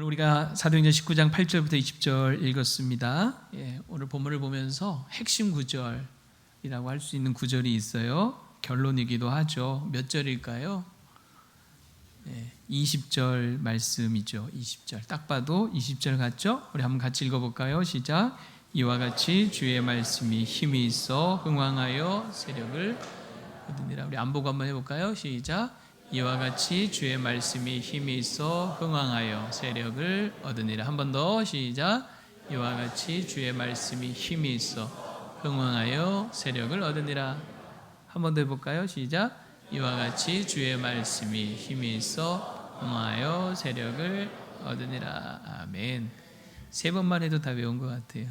오늘 우리가 사도행전 19장 8절부터 20절 읽었습니다. 오늘 본문을 보면서 핵심 구절이라고 할 수 있는 구절이 있어요. 결론이기도 하죠. 몇 절일까요? 20절 말씀이죠. 20절. 딱 봐도 20절 같죠? 우리 한번 같이 읽어볼까요? 시작. 이와 같이 주의 말씀이 힘이 있어 흥왕하여 세력을 얻으니라. 우리 안보고 한번 해볼까요? 시작. 이와 같이 주의 말씀이 힘이 있어 흥왕하여 세력을 얻으니라. 한 번 더 시작. 이와 같이 주의 말씀이 힘이 있어 흥왕하여 세력을 얻으니라. 한 번 더 해볼까요? 시작. 이와 같이 주의 말씀이 힘이 있어 흥왕하여 세력을 얻으니라. 아멘. 세 번만 해도 다 외운 것 같아요.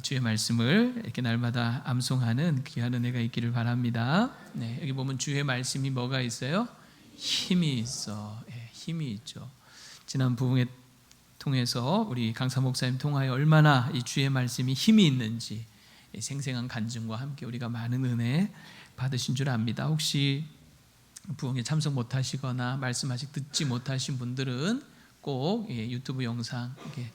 주의 말씀을 이렇게 날마다 암송하는 귀한 은혜가 있기를 바랍니다. 여기 보면 주의 말씀이 뭐가 있어요? 힘이 있어. 힘이 있죠. 지난 부흥회 통해서 우리 강사 목사님 통하여 얼마나 이 주의 말씀이 힘이 있는지 생생한 간증과 함께 우리가 많은 은혜 받으신 줄 압니다. 혹시 부흥회 참석 못하시거나 말씀 아직 듣지 못하신 분들은 꼭 유튜브 영상 이렇게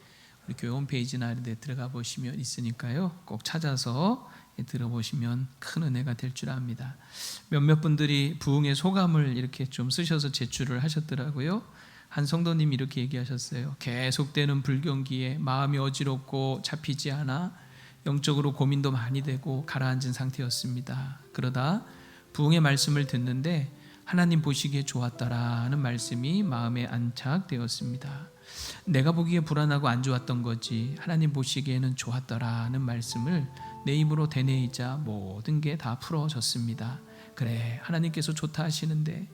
우리 교회 홈페이지나 이런 데 들어가 보시면 있으니까요. 꼭 찾아서 들어보시면 큰 은혜가 될 줄 압니다. 몇몇 분들이 부흥의 소감을 이렇게 좀 쓰셔서 제출을 하셨더라고요. 한 성도님이 이렇게 얘기하셨어요. 계속되는 불경기에 마음이 어지럽고 잡히지 않아 영적으로 고민도 많이 되고 가라앉은 상태였습니다. 그러다 부흥의 말씀을 듣는데 하나님 보시기에 좋았다라는 말씀이 마음에 안착되었습니다. 내가 보기에 불안하고 안 좋았던 거지 하나님 보시기에는 좋았더라는 말씀을 내 입으로 되뇌이자 모든 게 다 풀어졌습니다. 그래, 하나님께서 좋다 하시는데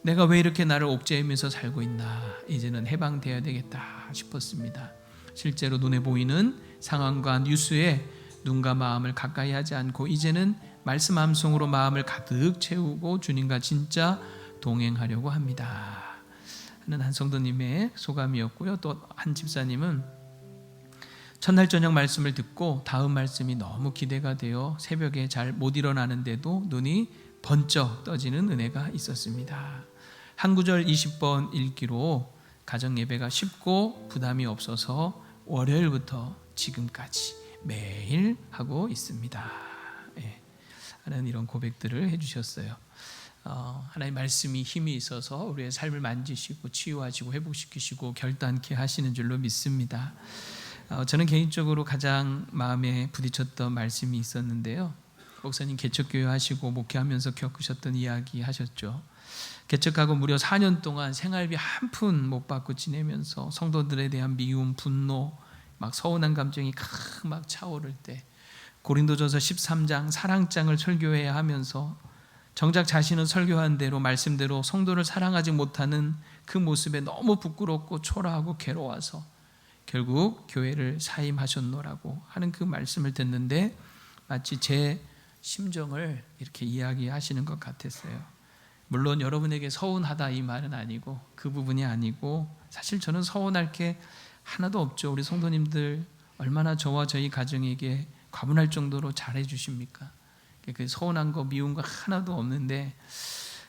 내가 왜 이렇게 나를 옥죄이면서 살고 있나, 이제는 해방되어야 되겠다 싶었습니다. 실제로 눈에 보이는 상황과 뉴스에 눈과 마음을 가까이 하지 않고 이제는 말씀 암송으로 마음을 가득 채우고 주님과 진짜 동행하려고 합니다 하는 한 성도님의 소감이었고요. 또 한 집사님은 첫날 저녁 말씀을 듣고 다음 말씀이 너무 기대가 되어 새벽에 잘 못 일어나는데도 눈이 번쩍 떠지는 은혜가 있었습니다. 한 구절 20번 읽기로 가정 예배가 쉽고 부담이 없어서 월요일부터 지금까지 매일 하고 있습니다. 하는 이런 고백들을 해주셨어요. 하나님 말씀이 힘이 있어서 우리의 삶을 만지시고 치유하시고 회복시키시고 결단케 하시는 줄로 믿습니다. 저는 개인적으로 가장 마음에 부딪혔던 말씀이 있었는데요. 목사님 개척교회 하시고 목회하면서 겪으셨던 이야기 하셨죠. 개척하고 무려 4년 동안 생활비 한 푼 못 받고 지내면서 성도들에 대한 미움, 분노, 막 서운한 감정이 막 차오를 때 고린도전서 13장 사랑장을 설교해야 하면서 정작 자신은 설교한 대로 말씀대로 성도를 사랑하지 못하는 그 모습에 너무 부끄럽고 초라하고 괴로워서 결국 교회를 사임하셨노라고 하는 그 말씀을 듣는데 마치 제 심정을 이렇게 이야기하시는 것 같았어요. 물론 여러분에게 서운하다 이 말은 아니고 그 부분이 아니고 사실 저는 서운할 게 하나도 없죠. 우리 성도님들 얼마나 저와 저희 가정에게 과분할 정도로 잘해 주십니까? 그 서운한 거 미운 거 하나도 없는데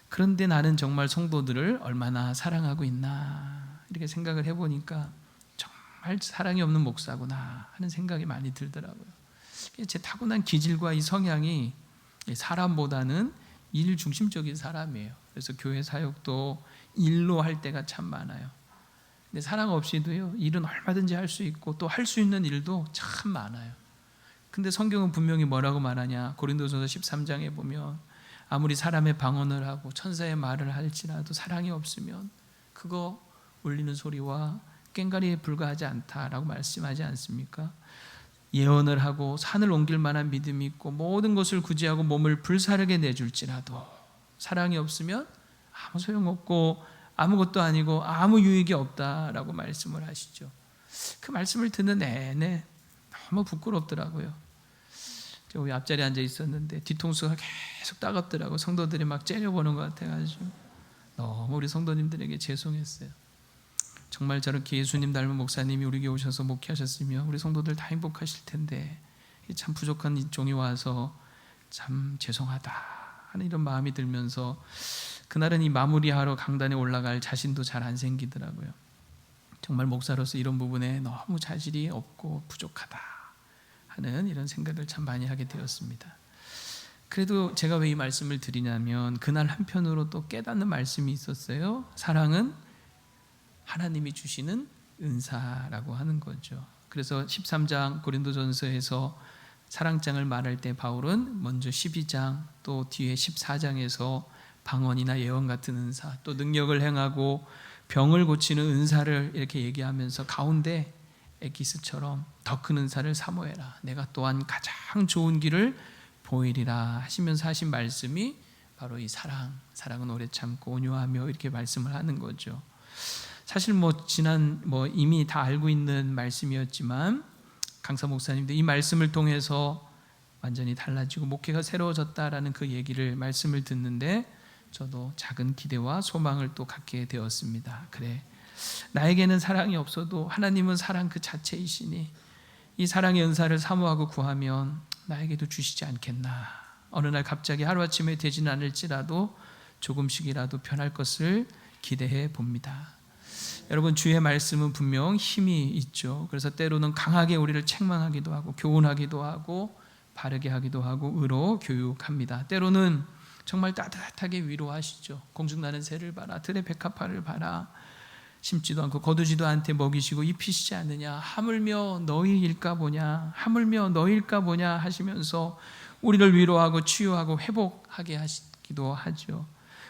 그런데 나는 정말 성도들을 얼마나 사랑하고 있나 이렇게 생각을 해보니까 정말 사랑이 없는 목사구나 하는 생각이 많이 들더라고요. 제 타고난 기질과 이 성향이 사람보다는 일 중심적인 사람이에요. 그래서 교회 사역도 일로 할 때가 참 많아요. 근데 사랑 없이도요 일은 얼마든지 할 수 있고 또 할 수 있는 일도 참 많아요. 근데 성경은 분명히 뭐라고 말하냐, 고린도전서 13장에 보면 아무리 사람의 방언을 하고 천사의 말을 할지라도 사랑이 없으면 그거 울리는 소리와 꽹과리에 불과하지 않다라고 말씀하지 않습니까? 예언을 하고 산을 옮길 만한 믿음이 있고 모든 것을 구제하고 몸을 불사르게 내줄지라도 사랑이 없으면 아무 소용없고 아무것도 아니고 아무 유익이 없다라고 말씀을 하시죠. 그 말씀을 듣는 내내 너무 부끄럽더라고요. 우리 앞자리에 앉아 있었는데 뒤통수가 계속 따갑더라고. 성도들이 막 째려보는 것 같아가지고 너무 우리 성도님들에게 죄송했어요. 정말 저렇게 예수님 닮은 목사님이 우리 교회 오셔서 목회하셨으면 우리 성도들 다 행복하실 텐데 참 부족한 이 종이 와서 참 죄송하다 하는 이런 마음이 들면서 그날은 이 마무리하러 강단에 올라갈 자신도 잘 안 생기더라고요. 정말 목사로서 이런 부분에 너무 자질이 없고 부족하다 하는 이런 생각을 참 많이 하게 되었습니다. 그래도 제가 왜 이 말씀을 드리냐면 그날 한편으로 또 깨닫는 말씀이 있었어요. 사랑은 하나님이 주시는 은사라고 하는 거죠. 그래서 13장 고린도전서에서 사랑장을 말할 때 바울은 먼저 12장 또 뒤에 14장에서 방언이나 예언 같은 은사, 또 능력을 행하고 병을 고치는 은사를 이렇게 얘기하면서 가운데 에기스처럼 더 큰 은사를 사모해라, 내가 또한 가장 좋은 길을 보이리라 하시면서 하신 말씀이 바로 이 사랑은 오래 참고 온유하며 이렇게 말씀을 하는 거죠. 사실 이미 다 알고 있는 말씀이었지만 강사 목사님도 이 말씀을 통해서 완전히 달라지고 목회가 새로워졌다라는 그 얘기를 말씀을 듣는데 저도 작은 기대와 소망을 또 갖게 되었습니다. 그래, 나에게는 사랑이 없어도 하나님은 사랑 그 자체이시니 이 사랑의 은사를 사모하고 구하면 나에게도 주시지 않겠나. 어느 날 갑자기 하루아침에 되지는 않을지라도 조금씩이라도 변할 것을 기대해 봅니다. 여러분, 주의 말씀은 분명 힘이 있죠. 그래서 때로는 강하게 우리를 책망하기도 하고 교훈하기도 하고 바르게 하기도 하고 의로 교육합니다. 때로는 정말 따뜻하게 위로하시죠. 공중나는 새를 봐라, 들의 백합화를 봐라, 심지도 않고 거두지도 않되 먹이시고 입히시지 않느냐, 하물며 너희일까 보냐, 하물며 너희일까 보냐 하시면서 우리를 위로하고 치유하고 회복하게 하시기도 하죠.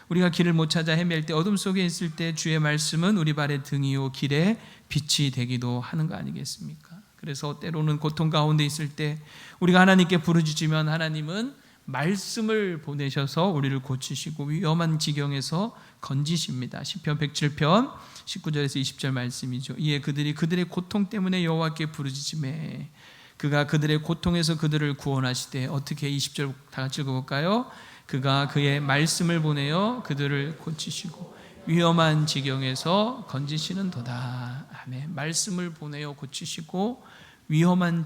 우리가 길을 못 찾아 헤맬 때, 어둠 속에 있을 때 주의 말씀은 우리 발의 등이요 길에 빛이 되기도 하는 거 아니겠습니까? 그래서 때로는 고통 가운데 있을 때 우리가 하나님께 부르짖으면 하나님은 말씀을 보내셔서 우리를 고치시고 위험한 지경에서 건지십니다. 시편 107편 19절에서 20절 말씀이죠. 이에 그들의 고통 때문에 여호와께 부르짖으매 그가 그들의 고통에서 그들을 구원하시되, 어떻게 20절 다 같이 읽어볼까요? 그가 그의 말씀을 보내어 그들을 고치시고 위험한 지경에서 건지시는도다. 아멘. 말씀을 보내어 고치시고 위험한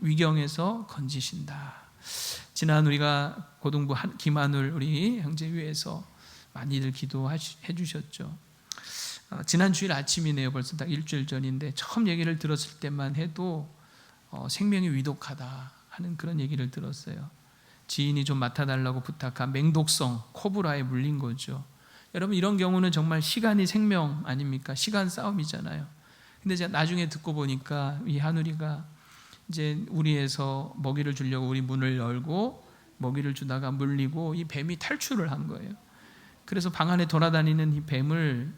위경에서 건지신다. 지난 우리가 고등부 김한울 우리 형제 위해서 많이들 기도해 주셨죠. 지난 주일 아침이네요. 벌써 딱 일주일 전인데 처음 얘기를 들었을 때만 해도 생명이 위독하다 하는 그런 얘기를 들었어요. 지인이 좀 맡아달라고 부탁한 맹독성 코브라에 물린 거죠. 여러분, 이런 경우는 정말 시간이 생명 아닙니까? 시간 싸움이잖아요. 근데 제가 나중에 듣고 보니까 이 한우리가 이제 우리에서 먹이를 주려고 우리 문을 열고 먹이를 주다가 물리고 이 뱀이 탈출을 한 거예요. 그래서 방 안에 돌아다니는 이 뱀을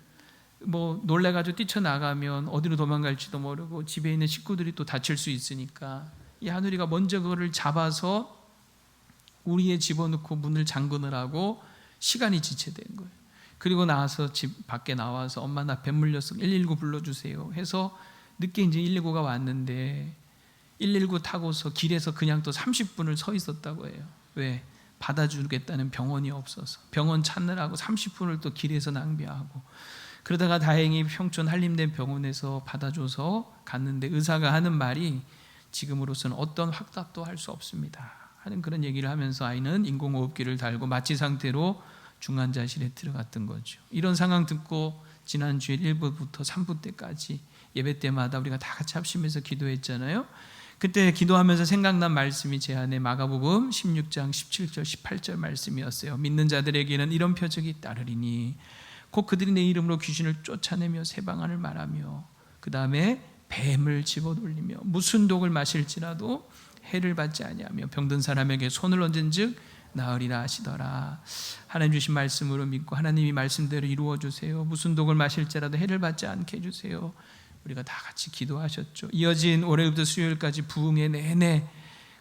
놀래가지고 뛰쳐나가면 어디로 도망갈지도 모르고 집에 있는 식구들이 또 다칠 수 있으니까 이 하늘이가 먼저 그거를 잡아서 우리에 집어넣고 문을 잠그느라고 시간이 지체된 거예요. 그리고 나와서 집 밖에 나와서 엄마 나 뱀 물렸어, 119 불러주세요 해서 늦게 이제 119가 왔는데 119 타고서 길에서 그냥 또 30분을 서 있었다고 해요. 왜? 받아주겠다는 병원이 없어서 병원 찾느라고 30분을 또 길에서 낭비하고, 그러다가 다행히 평촌 한림대 병원에서 받아줘서 갔는데 의사가 하는 말이 지금으로서는 어떤 확답도 할 수 없습니다 하는 그런 얘기를 하면서 아이는 인공호흡기를 달고 마취 상태로 중환자실에 들어갔던 거죠. 이런 상황 듣고 지난 주일 1부부터 3부 때까지 예배 때마다 우리가 다 같이 합심해서 기도했잖아요. 그때 기도하면서 생각난 말씀이 제 안에 마가복음 16장 17절 18절 말씀이었어요. 믿는 자들에게는 이런 표적이 따르리니 곧 그들이 내 이름으로 귀신을 쫓아내며 새 방언을 말하며 그 다음에 뱀을 집어돌리며 무슨 독을 마실지라도 해를 받지 아니하며 병든 사람에게 손을 얹은즉 나으리라 하시더라. 하나님 주신 말씀으로 믿고 하나님이 말씀대로 이루어 주세요. 무슨 독을 마실지라도 해를 받지 않게 해주세요. 우리가 다 같이 기도하셨죠. 이어진 월요일부터 수요일까지 부흥회 내내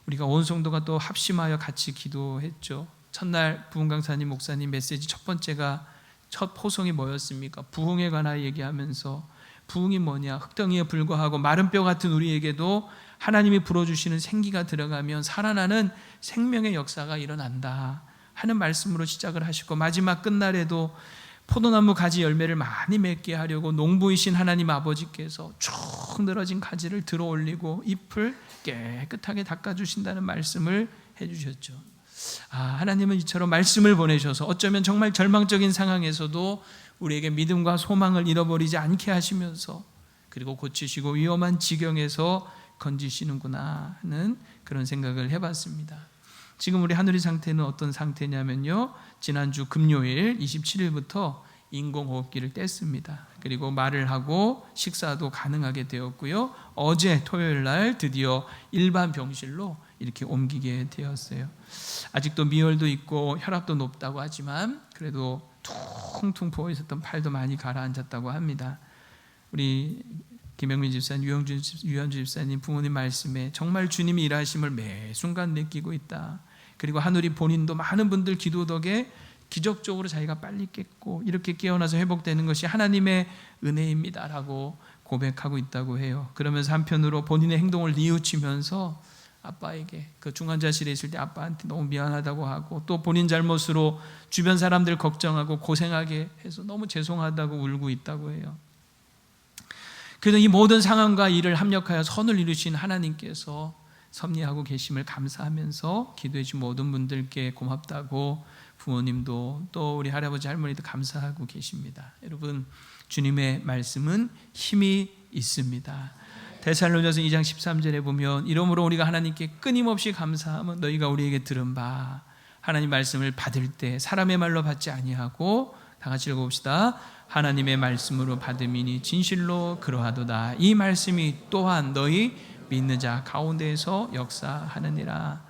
우리가 온 성도가 또 합심하여 같이 기도했죠. 첫날 부흥 강사님 목사님 메시지 첫 번째가 첫 포성이 뭐였습니까? 부흥에 관하여 얘기하면서 부흥이 뭐냐? 흙덩이에 불과하고 마른 뼈 같은 우리에게도 하나님이 불어주시는 생기가 들어가면 살아나는 생명의 역사가 일어난다 하는 말씀으로 시작을 하시고, 마지막 끝날에도 포도나무 가지 열매를 많이 맺게 하려고 농부이신 하나님 아버지께서 쭉 늘어진 가지를 들어 올리고 잎을 깨끗하게 닦아주신다는 말씀을 해주셨죠. 하나님은 이처럼 말씀을 보내셔서 어쩌면 정말 절망적인 상황에서도 우리에게 믿음과 소망을 잃어버리지 않게 하시면서 그리고 고치시고 위험한 지경에서 건지시는구나 하는 그런 생각을 해봤습니다. 지금 우리 하늘의 상태는 어떤 상태냐면요, 지난주 금요일 27일부터 인공호흡기를 뗐습니다. 그리고 말을 하고 식사도 가능하게 되었고요, 어제 토요일 날 드디어 일반 병실로 이렇게 옮기게 되었어요. 아직도 미열도 있고 혈압도 높다고 하지만 그래도 퉁퉁 부어 있었던 팔도 많이 가라앉았다고 합니다. 우리 김영민 집사님, 유현주 집사님 부모님 말씀에 정말 주님이 일하심을 매 순간 느끼고 있다. 그리고 하늘이 본인도 많은 분들 기도 덕에 기적적으로 자기가 빨리 깼고 이렇게 깨어나서 회복되는 것이 하나님의 은혜입니다라고 고백하고 있다고 해요. 그러면서 한편으로 본인의 행동을 뉘우치면서 아빠에게, 그 중환자실에 있을 때 아빠한테 너무 미안하다고 하고, 또 본인 잘못으로 주변 사람들 걱정하고 고생하게 해서 너무 죄송하다고 울고 있다고 해요. 그래서 이 모든 상황과 일을 합력하여 선을 이루신 하나님께서 섭리하고 계심을 감사하면서 기도해 주신 모든 분들께 고맙다고 부모님도 또 우리 할아버지 할머니도 감사하고 계십니다. 여러분, 주님의 말씀은 힘이 있습니다. 데살로니가서 2장 13절에 보면 이러므로 우리가 하나님께 끊임없이 감사하면 너희가 우리에게 들은 바 하나님 말씀을 받을 때 사람의 말로 받지 아니하고, 다 같이 읽어봅시다. 하나님의 말씀으로 받음이니 진실로 그러하도다. 이 말씀이 또한 너희 믿는 자 가운데에서 역사하느니라.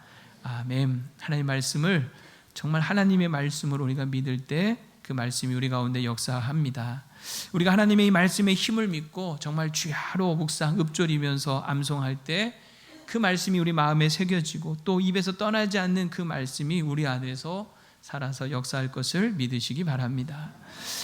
아멘. 하나님의 말씀을 정말 하나님의 말씀으로 우리가 믿을 때 그 말씀이 우리 가운데 역사합니다. 우리가 하나님의 이 말씀의 힘을 믿고 정말 주야로 묵상 읊조리면서 암송할 때 그 말씀이 우리 마음에 새겨지고 또 입에서 떠나지 않는 그 말씀이 우리 안에서 살아서 역사할 것을 믿으시기 바랍니다.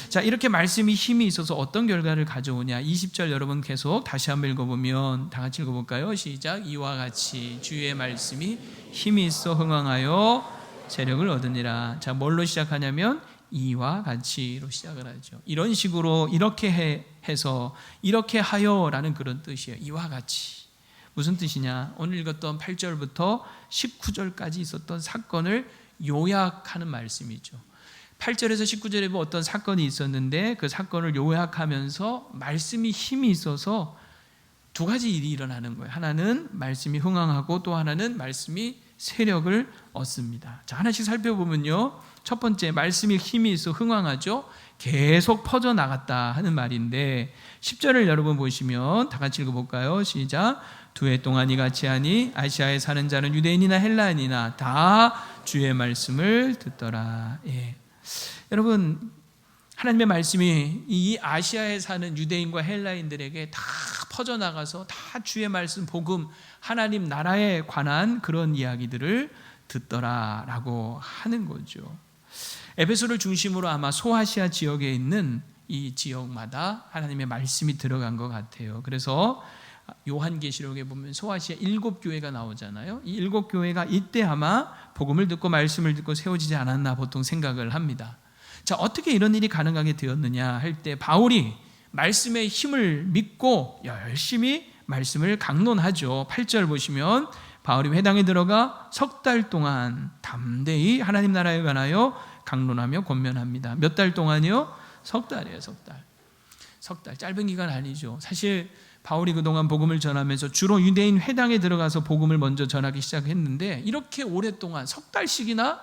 자, 이렇게 말씀이 힘이 있어서 어떤 결과를 가져오냐, 20절 여러분 계속 다시 한번 읽어보면, 다 같이 읽어볼까요? 시작. 이와 같이 주의 말씀이 힘이 있어 흥왕하여 세력을 얻으니라. 자, 뭘로 시작하냐면 이와 같이로 시작을 하죠. 이런 식으로 이렇게 해서 이렇게 하여라는 그런 뜻이에요. 이와 같이. 무슨 뜻이냐, 오늘 읽었던 8절부터 19절까지 있었던 사건을 요약하는 말씀이죠. 8절에서 19절에 보면 어떤 사건이 있었는데 그 사건을 요약하면서 말씀이 힘이 있어서 두 가지 일이 일어나는 거예요. 하나는 말씀이 흥황하고 또 하나는 말씀이 세력을 얻습니다. 자, 하나씩 살펴보면요, 첫 번째, 말씀이 힘이 있어 흥황하죠. 계속 퍼져나갔다 하는 말인데 10절을 여러분 보시면 다 같이 읽어볼까요? 시작. 두 해 동안 이같이 하니 아시아에 사는 자는 유대인이나 헬라인이나 다 주의 말씀을 듣더라. 예. 여러분, 하나님의 말씀이 이 아시아에 사는 유대인과 헬라인들에게 다 퍼져나가서 다 주의 말씀, 복음, 하나님 나라에 관한 그런 이야기들을 듣더라라고 하는 거죠. 에베소를 중심으로 아마 소아시아 지역에 있는 이 지역마다 하나님의 말씀이 들어간 것 같아요. 그래서 요한계시록에 보면 소아시아 7교회가 나오잖아요. 이 7교회가 이때 아마 복음을 듣고 말씀을 듣고 세워지지 않았나 보통 생각을 합니다. 자, 어떻게 이런 일이 가능하게 되었느냐 할 때 바울이 말씀의 힘을 믿고 열심히 말씀을 강론하죠. 8절 보시면 바울이 회당에 들어가 석 달 동안 담대히 하나님 나라에 관하여 강론하며 권면합니다. 몇 달 동안이요? 석 달이에요. 석 달. 석 달, 짧은 기간 아니죠. 사실 바울이 그동안 복음을 전하면서 주로 유대인 회당에 들어가서 복음을 먼저 전하기 시작했는데 이렇게 오랫동안 석 달씩이나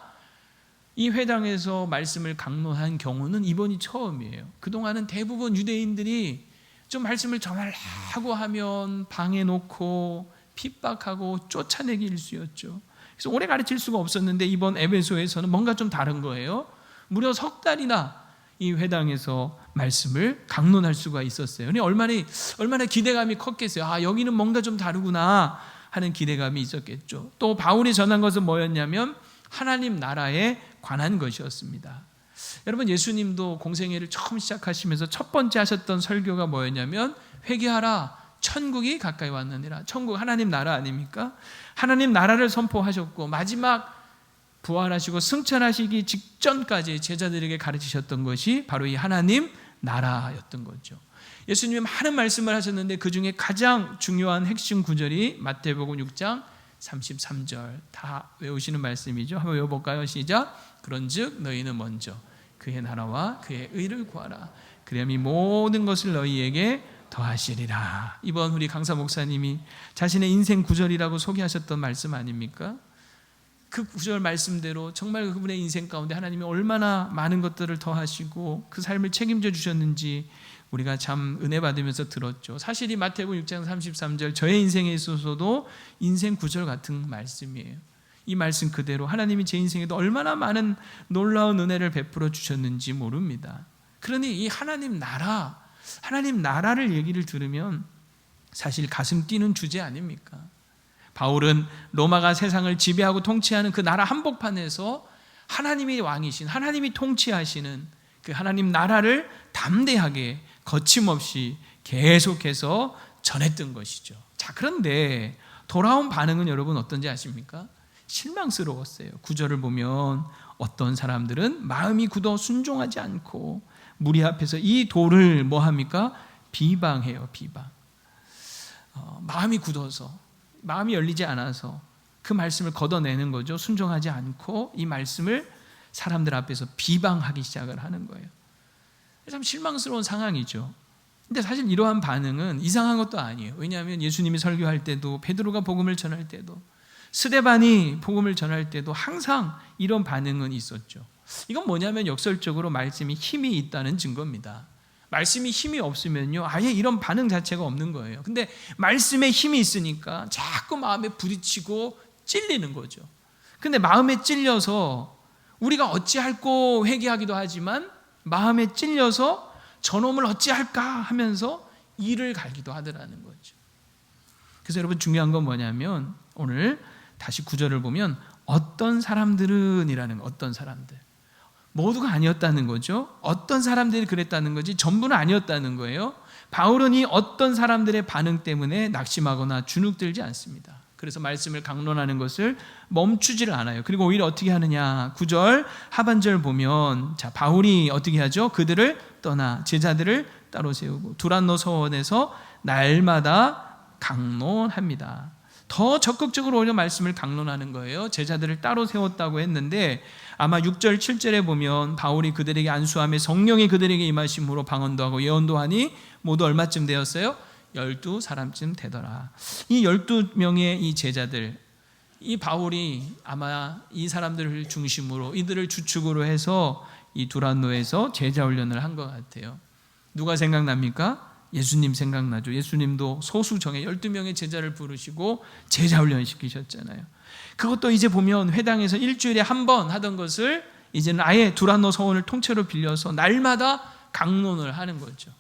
이 회당에서 말씀을 강론한 경우는 이번이 처음이에요. 그동안은 대부분 유대인들이 좀 말씀을 전하려고 하면 방해 놓고 핍박하고 쫓아내기 일쑤였죠. 그래서 오래 가르칠 수가 없었는데 이번 에베소에서는 뭔가 좀 다른 거예요. 무려 석 달이나 이 회당에서 말씀을 강론할 수가 있었어요. 얼마나 기대감이 컸겠어요. 아, 여기는 뭔가 좀 다르구나 하는 기대감이 있었겠죠. 또 바울이 전한 것은 뭐였냐면 하나님 나라에 관한 것이었습니다. 여러분, 예수님도 공생애를 처음 시작하시면서 첫 번째 하셨던 설교가 뭐였냐면 회개하라, 천국이 가까이 왔느니라. 천국, 하나님 나라 아닙니까? 하나님 나라를 선포하셨고 마지막 부활하시고 승천하시기 직전까지 제자들에게 가르치셨던 것이 바로 이 하나님 나라였던 거죠. 예수님이 많은 말씀을 하셨는데 그 중에 가장 중요한 핵심 구절이 마태복음 6장 33절, 다 외우시는 말씀이죠. 한번 외워볼까요? 시작. 그런즉 너희는 먼저 그의 나라와 그의 의를 구하라. 그리하면 이 모든 것을 너희에게 더하시리라. 이번 우리 강사 목사님이 자신의 인생 구절이라고 소개하셨던 말씀 아닙니까? 그 구절 말씀대로 정말 그분의 인생 가운데 하나님이 얼마나 많은 것들을 더하시고 그 삶을 책임져 주셨는지 우리가 참 은혜 받으면서 들었죠. 사실 이 마태복음 6장 33절 저의 인생에 있어서도 인생 구절 같은 말씀이에요. 이 말씀 그대로 하나님이 제 인생에도 얼마나 많은 놀라운 은혜를 베풀어 주셨는지 모릅니다. 그러니 이 하나님 나라를 얘기를 들으면 사실 가슴 뛰는 주제 아닙니까? 바울은 로마가 세상을 지배하고 통치하는 그 나라 한복판에서 하나님이 왕이신, 하나님이 통치하시는 그 하나님 나라를 담대하게 거침없이 계속해서 전했던 것이죠. 자, 그런데 돌아온 반응은 여러분 어떤지 아십니까? 실망스러웠어요. 구절을 보면 어떤 사람들은 마음이 굳어 순종하지 않고 무리 앞에서 이 도를 뭐 합니까? 비방해요. 비방. 마음이 굳어서, 마음이 열리지 않아서 그 말씀을 걷어내는 거죠. 순종하지 않고 이 말씀을 사람들 앞에서 비방하기 시작을 하는 거예요. 참 실망스러운 상황이죠. 근데 사실 이러한 반응은 이상한 것도 아니에요. 왜냐하면 예수님이 설교할 때도, 베드로가 복음을 전할 때도, 스데반이 복음을 전할 때도 항상 이런 반응은 있었죠. 이건 뭐냐면 역설적으로 말씀이 힘이 있다는 증거입니다. 말씀이 힘이 없으면요, 아예 이런 반응 자체가 없는 거예요. 근데 말씀에 힘이 있으니까 자꾸 마음에 부딪히고 찔리는 거죠. 근데 마음에 찔려서 우리가 어찌할꼬 회개하기도 하지만 마음에 찔려서 저놈을 어찌할까 하면서 이를 갈기도 하더라는 거죠. 그래서 여러분 중요한 건 뭐냐면 오늘 다시 구절을 보면 어떤 사람들은 이라는 거, 어떤 사람들. 모두가 아니었다는 거죠. 어떤 사람들이 그랬다는 거지 전부는 아니었다는 거예요. 바울은 이 어떤 사람들의 반응 때문에 낙심하거나 주눅들지 않습니다. 그래서 말씀을 강론하는 것을 멈추지를 않아요. 그리고 오히려 어떻게 하느냐, 9절 하반절 보면 자, 바울이 어떻게 하죠? 그들을 떠나 제자들을 따로 세우고 두란노 서원에서 날마다 강론합니다. 더 적극적으로 오히려 말씀을 강론하는 거예요. 제자들을 따로 세웠다고 했는데 아마 6절 7절에 보면 바울이 그들에게 안수하며 성령이 그들에게 임하심으로 방언도 하고 예언도 하니 모두 얼마쯤 되었어요? 12사람쯤 되더라. 이 12명의 이 제자들, 이 바울이 아마 이 사람들을 중심으로 이들을 주축으로 해서 이 두란노에서 제자 훈련을 한 것 같아요. 누가 생각납니까? 예수님 생각나죠. 예수님도 소수정예 12명의 제자를 부르시고 제자 훈련 시키셨잖아요. 그것도 이제 보면 회당에서 일주일에 한 번 하던 것을 이제는 아예 두란노 서원을 통째로 빌려서 날마다 강론을 하는 거죠.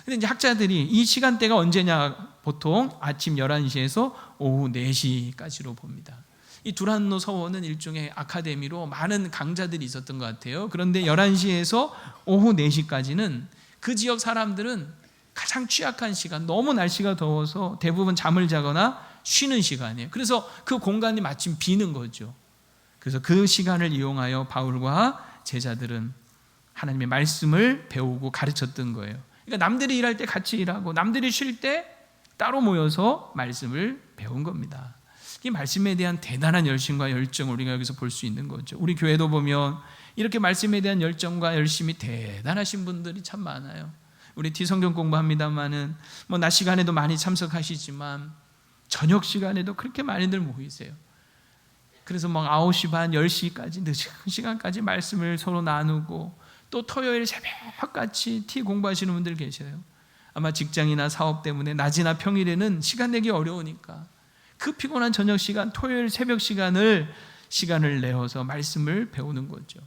근데 이제 학자들이 이 시간대가 언제냐, 보통 아침 11시에서 오후 4시까지로 봅니다. 이 두란노 서원은 일종의 아카데미로 많은 강좌들이 있었던 것 같아요. 그런데 11시에서 오후 4시까지는 그 지역 사람들은 가장 취약한 시간, 너무 날씨가 더워서 대부분 잠을 자거나 쉬는 시간이에요. 그래서 그 공간이 마침 비는 거죠. 그래서 그 시간을 이용하여 바울과 제자들은 하나님의 말씀을 배우고 가르쳤던 거예요. 그러니까 남들이 일할 때 같이 일하고 남들이 쉴 때 따로 모여서 말씀을 배운 겁니다. 이 말씀에 대한 대단한 열심과 열정을 우리가 여기서 볼 수 있는 거죠. 우리 교회도 보면 이렇게 말씀에 대한 열정과 열심이 대단하신 분들이 참 많아요. 우리 T성경 공부합니다마는 낮 시간에도 많이 참석하시지만 저녁 시간에도 그렇게 많이들 모이세요. 그래서 9시 반, 10시까지 늦은 시간까지 말씀을 서로 나누고 또 토요일 새벽같이 T 공부하시는 분들 계셔요. 아마 직장이나 사업 때문에 낮이나 평일에는 시간 내기 어려우니까 그 피곤한 저녁 시간, 토요일 새벽 시간을 내어서 말씀을 배우는 거죠.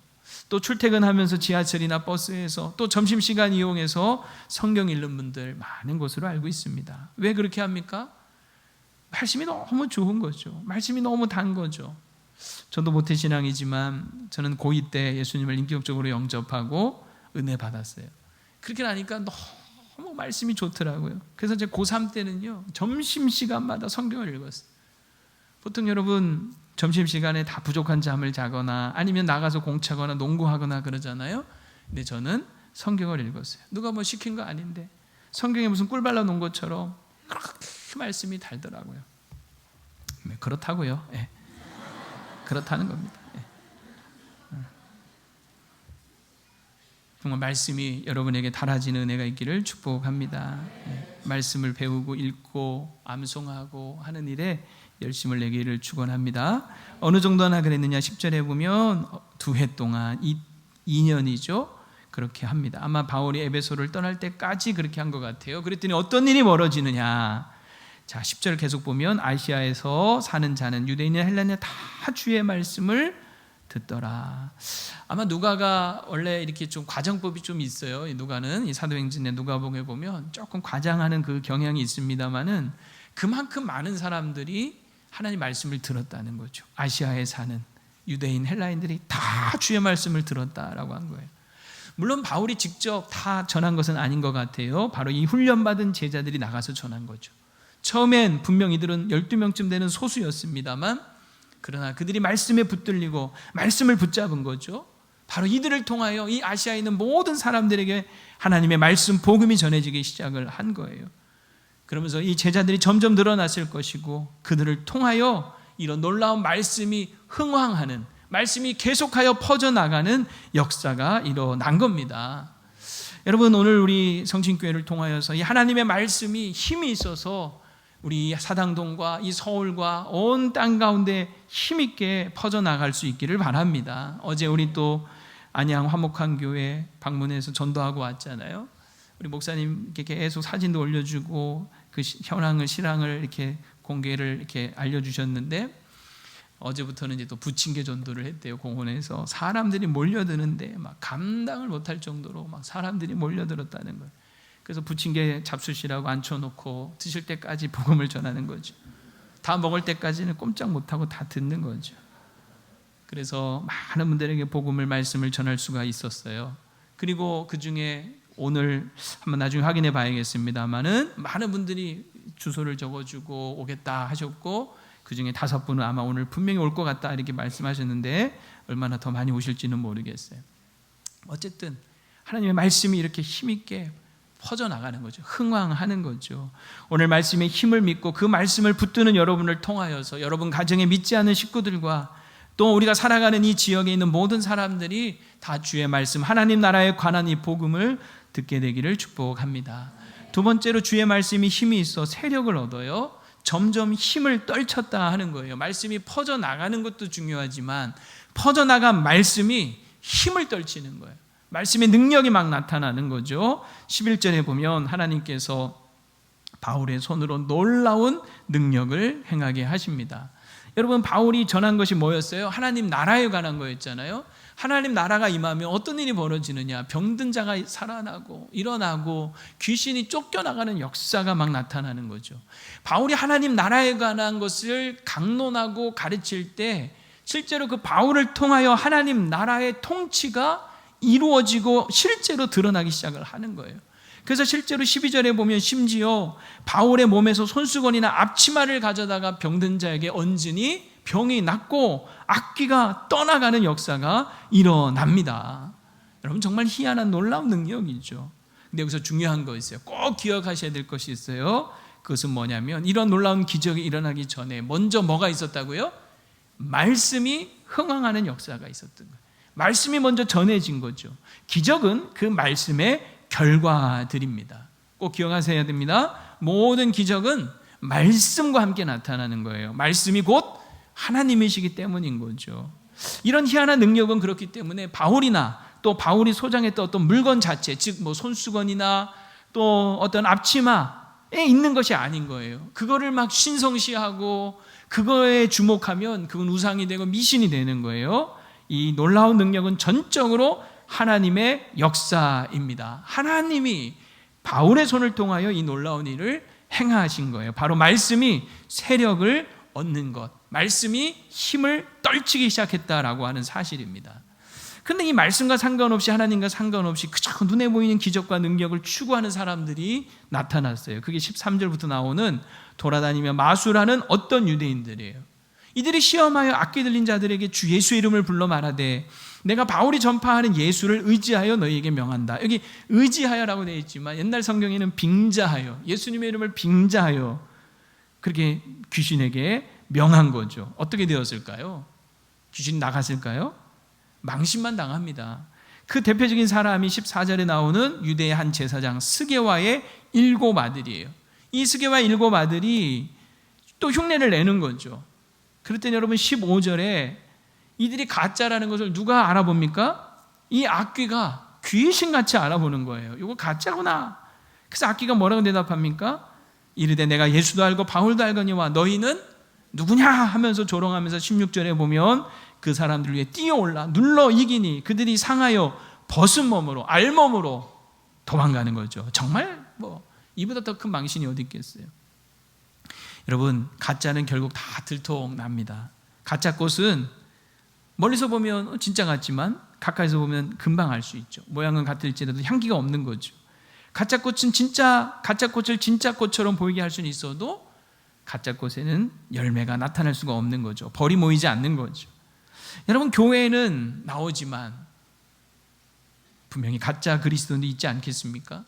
또 출퇴근하면서 지하철이나 버스에서 또 점심시간 이용해서 성경 읽는 분들 많은 것으로 알고 있습니다. 왜 그렇게 합니까? 말씀이 너무 좋은 거죠. 말씀이 너무 단 거죠. 저도 모태신앙이지만 저는 고2 때 예수님을 인격적으로 영접하고 은혜 받았어요. 그렇게 나니까 너무 말씀이 좋더라고요. 그래서 제 고3 때는요, 점심시간마다 성경을 읽었어요. 보통 여러분 점심시간에 다 부족한 잠을 자거나 아니면 나가서 공차거나 농구하거나 그러잖아요. 근데 저는 성경을 읽었어요. 누가 뭐 시킨 거 아닌데 성경에 무슨 꿀 발라놓은 것처럼 그렇게 말씀이 달더라고요. 그렇다고요. 네. 그렇다는 겁니다. 네. 정말 말씀이 여러분에게 달아지는 은혜가 있기를 축복합니다. 말씀을 배우고 읽고 암송하고 하는 일에 열심을 내기를 축원합니다. 어느 정도나 그랬느냐 10절에 보면 2해 동안 2년이죠. 그렇게 합니다. 아마 바울이 에베소를 떠날 때까지 그렇게 한 것 같아요. 그랬더니 어떤 일이 벌어지느냐. 자, 10절 계속 보면 아시아에서 사는 자는 유대인이나 헬라인이나 다 주의 말씀을 듣더라. 아마 누가가 원래 이렇게 좀 과정법이 좀 있어요. 이 누가는 이 사도행전의 누가복음에 보면 조금 과장하는 그 경향이 있습니다만은 그만큼 많은 사람들이 하나님 말씀을 들었다는 거죠. 아시아에 사는 유대인 헬라인들이 다 주의 말씀을 들었다라고 한 거예요. 물론 바울이 직접 다 전한 것은 아닌 것 같아요. 바로 이 훈련받은 제자들이 나가서 전한 거죠. 처음엔 분명 이들은 12명쯤 되는 소수였습니다만 그러나 그들이 말씀에 붙들리고 말씀을 붙잡은 거죠. 바로 이들을 통하여 이 아시아에 있는 모든 사람들에게 하나님의 말씀 복음이 전해지기 시작을 한 거예요. 그러면서 이 제자들이 점점 늘어났을 것이고 그들을 통하여 이런 놀라운 말씀이 흥황하는, 말씀이 계속하여 퍼져나가는 역사가 일어난 겁니다. 여러분, 오늘 우리 성신교회를 통하여서 이 하나님의 말씀이 힘이 있어서 우리 사당동과 이 서울과 온 땅 가운데 힘있게 퍼져나갈 수 있기를 바랍니다. 어제 우리 또 안양 화목한 교회 방문해서 전도하고 왔잖아요. 우리 목사님께 계속 사진도 올려주고 그 현황을, 실황을 이렇게 공개를 이렇게 알려주셨는데 어제부터는 이제 또 부침개 전도를 했대요. 공원에서 사람들이 몰려드는데 막 감당을 못할 정도로 막 사람들이 몰려들었다는 거예요. 그래서 부침개 잡수시라고 앉혀놓고 드실 때까지 복음을 전하는 거죠. 다 먹을 때까지는 꼼짝 못하고 다 듣는 거죠. 그래서 많은 분들에게 복음을, 말씀을 전할 수가 있었어요. 그리고 그 중에 오늘 한번 나중에 확인해 봐야겠습니다만은 많은 분들이 주소를 적어주고 오겠다 하셨고 그 중에 5분은 아마 오늘 분명히 올 것 같다 이렇게 말씀하셨는데 얼마나 더 많이 오실지는 모르겠어요. 어쨌든 하나님의 말씀이 이렇게 힘있게 퍼져나가는 거죠. 흥황하는 거죠. 오늘 말씀의 힘을 믿고 그 말씀을 붙드는 여러분을 통하여서 여러분 가정에 믿지 않는 식구들과 또 우리가 살아가는 이 지역에 있는 모든 사람들이 다 주의 말씀, 하나님 나라에 관한 이 복음을 듣게 되기를 축복합니다. 두 번째로 주의 말씀이 힘이 있어 세력을 얻어요. 점점 힘을 떨쳤다 하는 거예요. 말씀이 퍼져나가는 것도 중요하지만 퍼져나간 말씀이 힘을 떨치는 거예요. 말씀의 능력이 막 나타나는 거죠. 11절에 보면 하나님께서 바울의 손으로 놀라운 능력을 행하게 하십니다. 여러분, 바울이 전한 것이 뭐였어요? 하나님 나라에 관한 거였잖아요. 하나님 나라가 임하면 어떤 일이 벌어지느냐? 병든 자가 살아나고 일어나고 귀신이 쫓겨나가는 역사가 막 나타나는 거죠. 바울이 하나님 나라에 관한 것을 강론하고 가르칠 때 실제로 그 바울을 통하여 하나님 나라의 통치가 이루어지고 실제로 드러나기 시작을 하는 거예요. 그래서 실제로 12절에 보면 심지어 바울의 몸에서 손수건이나 앞치마를 가져다가 병든 자에게 얹으니 병이 낫고 악귀가 떠나가는 역사가 일어납니다. 여러분, 정말 희한한 놀라운 능력이죠. 근데 여기서 중요한 거 있어요. 꼭 기억하셔야 될 것이 있어요. 그것은 뭐냐면 이런 놀라운 기적이 일어나기 전에 먼저 뭐가 있었다고요? 말씀이 흥황하는 역사가 있었던 거예요. 말씀이 먼저 전해진 거죠. 기적은 그 말씀의 결과들입니다. 꼭 기억하셔야 됩니다. 모든 기적은 말씀과 함께 나타나는 거예요. 말씀이 곧 하나님이시기 때문인 거죠. 이런 희한한 능력은 그렇기 때문에 바울이나 또 바울이 소장했던 어떤 물건 자체, 즉 뭐 손수건이나 또 어떤 앞치마에 있는 것이 아닌 거예요. 그거를 막 신성시하고 그거에 주목하면 그건 우상이 되고 미신이 되는 거예요. 이 놀라운 능력은 전적으로 하나님의 역사입니다. 하나님이 바울의 손을 통하여 이 놀라운 일을 행하신 거예요. 바로 말씀이 세력을 얻는 것, 말씀이 힘을 떨치기 시작했다라고 하는 사실입니다. 그런데 이 말씀과 상관없이, 하나님과 상관없이 그저 눈에 보이는 기적과 능력을 추구하는 사람들이 나타났어요. 그게 13절부터 나오는 돌아다니며 마술하는 어떤 유대인들이에요. 이들이 시험하여 악기 들린 자들에게 주 예수 이름을 불러 말하되 내가 바울이 전파하는 예수를 의지하여 너희에게 명한다. 여기 의지하여라고 되어 있지만 옛날 성경에는 빙자하여, 예수님의 이름을 빙자하여 그렇게 귀신에게 명한 거죠. 어떻게 되었을까요? 귀신 나갔을까요? 망신만 당합니다. 그 대표적인 사람이 14절에 나오는 유대의 한 제사장 스게와의 7 아들이에요. 이 스게와의 7 아들이 또 흉내를 내는 거죠. 그랬더니 여러분 15절에 이들이 가짜라는 것을 누가 알아봅니까? 이 악귀가 귀신같이 알아보는 거예요. 이거 가짜구나. 그래서 악귀가 뭐라고 대답합니까? 이르되 내가 예수도 알고 바울도 알거니와 너희는 누구냐 하면서 조롱하면서 16절에 보면 그 사람들 위에 뛰어올라 눌러 이기니 그들이 상하여 벗은 몸으로 알몸으로 도망가는 거죠. 정말 이보다 더 큰 망신이 어디 있겠어요. 여러분, 가짜는 결국 다 들통납니다. 가짜 꽃은 멀리서 보면 진짜 같지만 가까이서 보면 금방 알 수 있죠. 모양은 같을지라도 향기가 없는 거죠. 가짜 꽃은 가짜 꽃을 진짜 꽃처럼 보이게 할 수는 있어도 가짜 꽃에는 열매가 나타날 수가 없는 거죠. 벌이 모이지 않는 거죠. 여러분, 교회에는 나오지만 분명히 가짜 그리스도인도 있지 않겠습니까?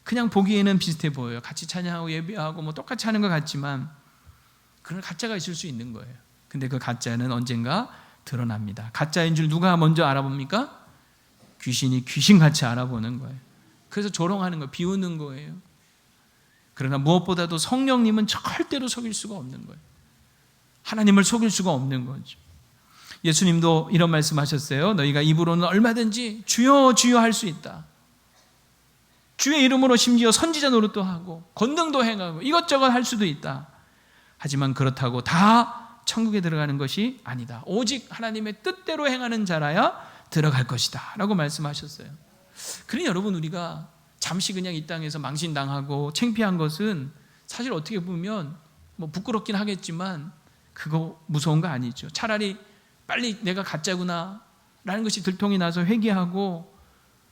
그냥 보기에는 비슷해 보여요. 같이 찬양하고 예배하고 똑같이 하는 것 같지만 그런 가짜가 있을 수 있는 거예요. 근데 그 가짜는 언젠가 드러납니다. 가짜인 줄 누가 먼저 알아봅니까? 귀신이 귀신같이 알아보는 거예요. 그래서 조롱하는 거예요. 비우는 거예요. 그러나 무엇보다도 성령님은 절대로 속일 수가 없는 거예요. 하나님을 속일 수가 없는 거죠. 예수님도 이런 말씀하셨어요. 너희가 입으로는 얼마든지 주여 주여 할 수 있다. 주의 이름으로 심지어 선지자 노릇도 하고 권능도 행하고 이것저것 할 수도 있다. 하지만 그렇다고 다 천국에 들어가는 것이 아니다. 오직 하나님의 뜻대로 행하는 자라야 들어갈 것이다 라고 말씀하셨어요. 그러니 여러분, 우리가 잠시 그냥 이 땅에서 망신당하고 창피한 것은 사실 어떻게 보면 부끄럽긴 하겠지만 그거 무서운 거 아니죠. 차라리 빨리 내가 가짜구나 라는 것이 들통이 나서 회개하고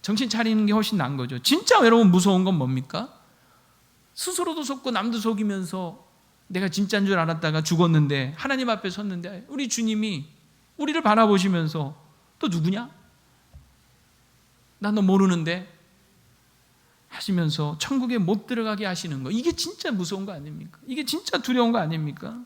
정신 차리는 게 훨씬 나은 거죠. 진짜 여러분, 무서운 건 뭡니까? 스스로도 속고 남도 속이면서 내가 진짜인 줄 알았다가 죽었는데 하나님 앞에 섰는데 우리 주님이 우리를 바라보시면서 또 누구냐? 나 너 모르는데 하시면서 천국에 못 들어가게 하시는 거, 이게 진짜 무서운 거 아닙니까? 이게 진짜 두려운 거 아닙니까?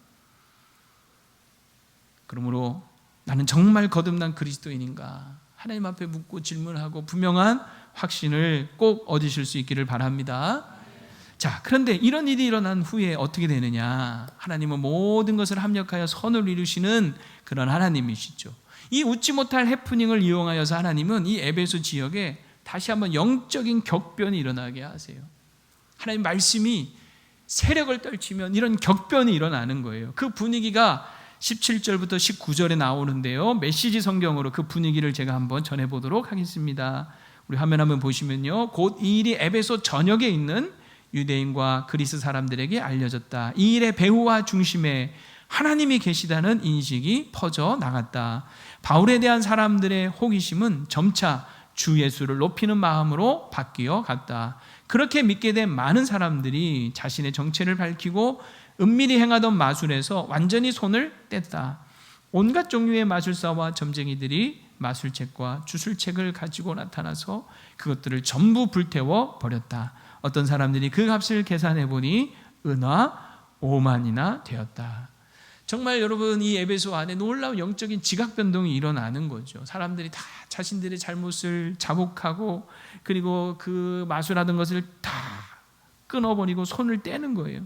그러므로 나는 정말 거듭난 그리스도인인가? 하나님 앞에 묻고 질문하고 분명한 확신을 꼭 얻으실 수 있기를 바랍니다. 자, 그런데 이런 일이 일어난 후에 어떻게 되느냐? 하나님은 모든 것을 합력하여 선을 이루시는 그런 하나님이시죠. 이 웃지 못할 해프닝을 이용하여서 하나님은 이 에베소 지역에 다시 한번 영적인 격변이 일어나게 하세요. 하나님 말씀이 세력을 떨치면 이런 격변이 일어나는 거예요. 그 분위기가 17절부터 19절에 나오는데요. 메시지 성경으로 그 분위기를 제가 한번 전해보도록 하겠습니다. 우리 화면 한번 보시면요. 곧 이 일이 에베소 전역에 있는 유대인과 그리스 사람들에게 알려졌다. 이 일의 배후와 중심에 하나님이 계시다는 인식이 퍼져 나갔다. 바울에 대한 사람들의 호기심은 점차 주 예수를 높이는 마음으로 바뀌어 갔다. 그렇게 믿게 된 많은 사람들이 자신의 정체를 밝히고 은밀히 행하던 마술에서 완전히 손을 뗐다. 온갖 종류의 마술사와 점쟁이들이 마술책과 주술책을 가지고 나타나서 그것들을 전부 불태워 버렸다. 어떤 사람들이 그 값을 계산해 보니 은화 5만이나 되었다. 정말 여러분, 이 에베소 안에 놀라운 영적인 지각 변동이 일어나는 거죠. 사람들이 다 자신들의 잘못을 자복하고 그리고 그 마술하던 것을 다 끊어버리고 손을 떼는 거예요.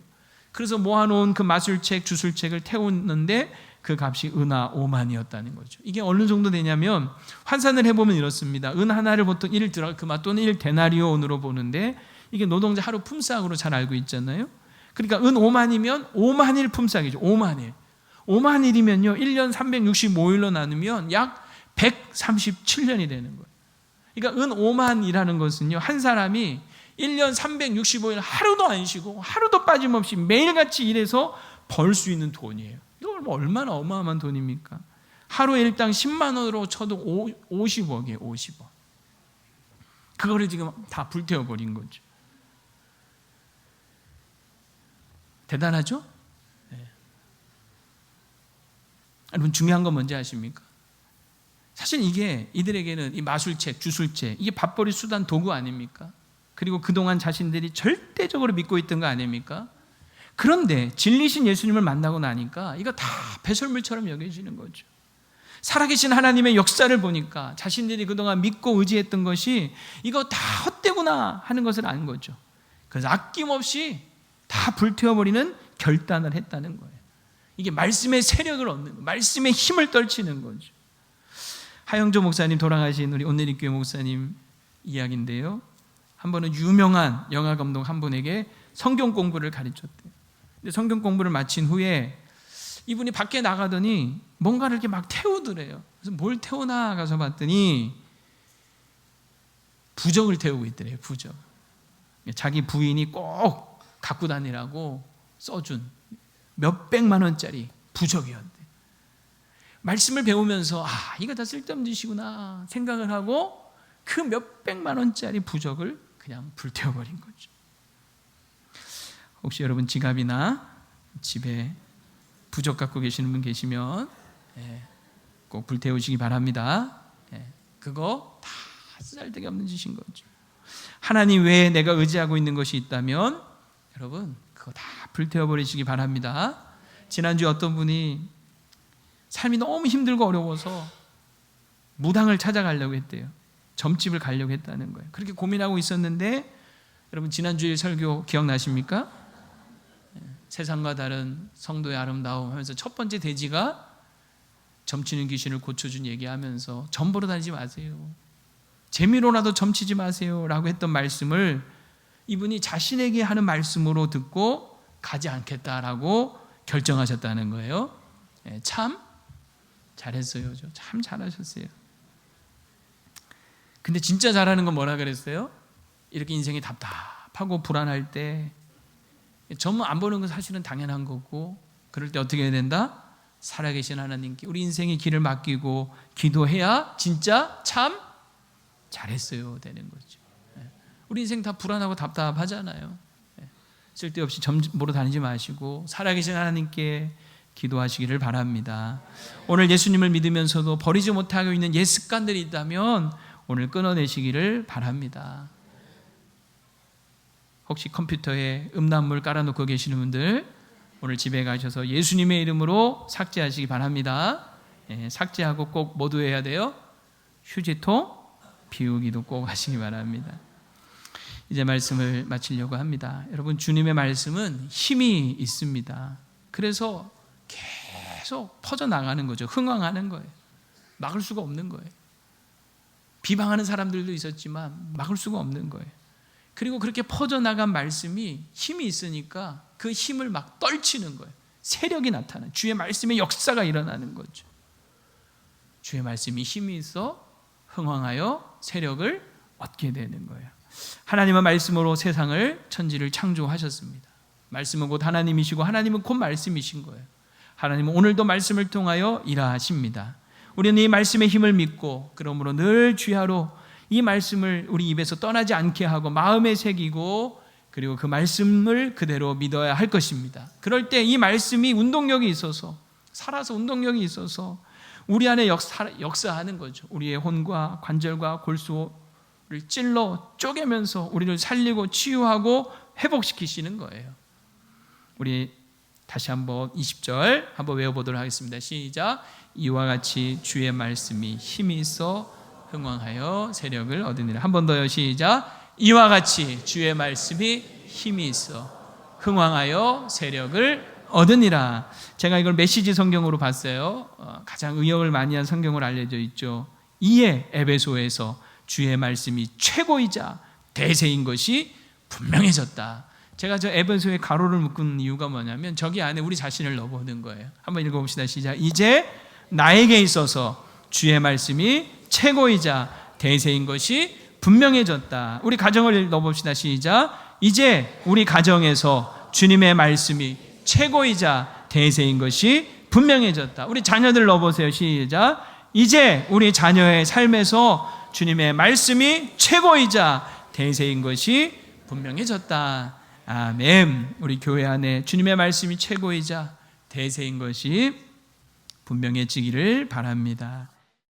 그래서 모아놓은 그 마술책, 주술책을 태우는데 그 값이 은화 5만이었다는 거죠. 이게 어느 정도 되냐면 환산을 해보면 이렇습니다. 은 하나를 보통 1드라크마 또는 1데나리온으로 보는데 이게 노동자 하루 품삯으로 잘 알고 있잖아요. 그러니까 은 5만이면 5만일 품삯이죠. 5만일. 5만일이면요 1년 365일로 나누면 약 137년이 되는 거예요. 그러니까 은 5만이라는 것은요, 한 사람이 1년 365일 하루도 안 쉬고 하루도 빠짐없이 매일같이 일해서 벌 수 있는 돈이에요. 이거 얼마나 어마어마한 돈입니까? 하루에 일당 10만 원으로 쳐도 50억이에요. 50억. 그거를 지금 다 불태워버린 거죠. 대단하죠? 네. 여러분, 중요한 건 뭔지 아십니까? 사실 이게 이들에게는 이 마술책, 주술책, 이게 밥벌이 수단 도구 아닙니까? 그리고 그동안 자신들이 절대적으로 믿고 있던 거 아닙니까? 그런데 진리신 예수님을 만나고 나니까 이거 다 배설물처럼 여겨지는 거죠. 살아계신 하나님의 역사를 보니까 자신들이 그동안 믿고 의지했던 것이 이거 다 헛되구나 하는 것을 안 거죠. 그래서 아낌없이 다 불태워버리는 결단을 했다는 거예요. 이게 말씀의 세력을 얻는 거예요. 말씀의 힘을 떨치는 거죠. 하영조 목사님, 돌아가신 우리 온누리교회 목사님 이야기인데요. 한 번은 유명한 영화 감독 한 분에게 성경 공부를 가르쳤대요. 근데 성경 공부를 마친 후에 이분이 밖에 나가더니 뭔가를 이렇게 막 태우더래요. 그래서 뭘 태우나 가서 봤더니 부적을 태우고 있더래요. 부적. 자기 부인이 꼭 갖고 다니라고 써준 몇백만 원짜리 부적이었대. 말씀을 배우면서 이거 다 쓸데없는 짓이구나 생각을 하고 그 몇백만 원짜리 부적을 그냥 불태워버린 거죠. 혹시 여러분 지갑이나 집에 부적 갖고 계시는 분 계시면 꼭 불태우시기 바랍니다. 그거 다 쓰잘데기 없는 짓인 거죠. 하나님 외에 내가 의지하고 있는 것이 있다면 여러분 그거 다 불태워버리시기 바랍니다. 지난주에 어떤 분이 삶이 너무 힘들고 어려워서 무당을 찾아가려고 했대요. 점집을 가려고 했다는 거예요. 그렇게 고민하고 있었는데 여러분 지난주에 설교 기억나십니까? 세상과 다른 성도의 아름다움 하면서 첫 번째 대지가 점치는 귀신을 고쳐준 얘기하면서 점 보러 다니지 마세요. 재미로라도 점치지 마세요 라고 했던 말씀을 이분이 자신에게 하는 말씀으로 듣고 가지 않겠다라고 결정하셨다는 거예요. 참 잘했어요. 참 잘하셨어요. 근데 진짜 잘하는 건 뭐라 그랬어요? 이렇게 인생이 답답하고 불안할 때 점 안 보는 건 사실은 당연한 거고 그럴 때 어떻게 해야 된다? 살아계신 하나님께 우리 인생의 길을 맡기고 기도해야 진짜 참 잘했어요 되는 거죠. 우리 인생 다 불안하고 답답하잖아요. 쓸데없이 점 보러 다니지 마시고 살아계신 하나님께 기도하시기를 바랍니다. 오늘 예수님을 믿으면서도 버리지 못하고 있는 옛 습관들이 있다면 오늘 끊어내시기를 바랍니다. 혹시 컴퓨터에 음란물 깔아놓고 계시는 분들 오늘 집에 가셔서 예수님의 이름으로 삭제하시기 바랍니다. 삭제하고 꼭 뭐도 해야 돼요? 휴지통 비우기도 꼭 하시기 바랍니다. 이제 말씀을 마치려고 합니다. 여러분 주님의 말씀은 힘이 있습니다. 그래서 계속 퍼져나가는 거죠. 흥왕하는 거예요. 막을 수가 없는 거예요. 비방하는 사람들도 있었지만 막을 수가 없는 거예요. 그리고 그렇게 퍼져나간 말씀이 힘이 있으니까 그 힘을 막 떨치는 거예요. 세력이 나타나요. 주의 말씀의 역사가 일어나는 거죠. 주의 말씀이 힘이 있어 흥왕하여 세력을 얻게 되는 거예요. 하나님은 말씀으로 세상을 천지를 창조하셨습니다. 말씀은 곧 하나님이시고 하나님은 곧 말씀이신 거예요. 하나님은 오늘도 말씀을 통하여 일하십니다. 우리는 이 말씀의 힘을 믿고 그러므로 늘 주야로 이 말씀을 우리 입에서 떠나지 않게 하고 마음에 새기고 그리고 그 말씀을 그대로 믿어야 할 것입니다. 그럴 때 이 말씀이 운동력이 있어서 살아서 운동력이 있어서 우리 안에 역사하는 거죠. 우리의 혼과 관절과 골수를 찔러 쪼개면서 우리를 살리고 치유하고 회복시키시는 거예요. 우리 다시 한번 20절 한번 외워보도록 하겠습니다. 시작. 이와 같이 주의 말씀이 힘이 있어 흥왕하여 세력을 얻으니라. 한 번 더요. 시작. 이와 같이 주의 말씀이 힘이 있어 흥왕하여 세력을 얻으니라. 제가 이걸 메시지 성경으로 봤어요. 가장 의역을 많이 한 성경으로 알려져 있죠. 이에 에베소에서 주의 말씀이 최고이자 대세인 것이 분명해졌다. 제가 저 에베소에 가로를 묶은 이유가 뭐냐면 저기 안에 우리 자신을 넣어보는 거예요. 한번 읽어봅시다. 시작. 이제 나에게 있어서 주의 말씀이 최고이자 대세인 것이 분명해졌다. 우리 가정을 넣어봅시다. 시작. 이제 우리 가정에서 주님의 말씀이 최고이자 대세인 것이 분명해졌다. 우리 자녀들 넣어보세요. 시작. 이제 우리 자녀의 삶에서 주님의 말씀이 최고이자 대세인 것이 분명해졌다. 아멘. 우리 교회 안에 주님의 말씀이 최고이자 대세인 것이 분명해지기를 바랍니다.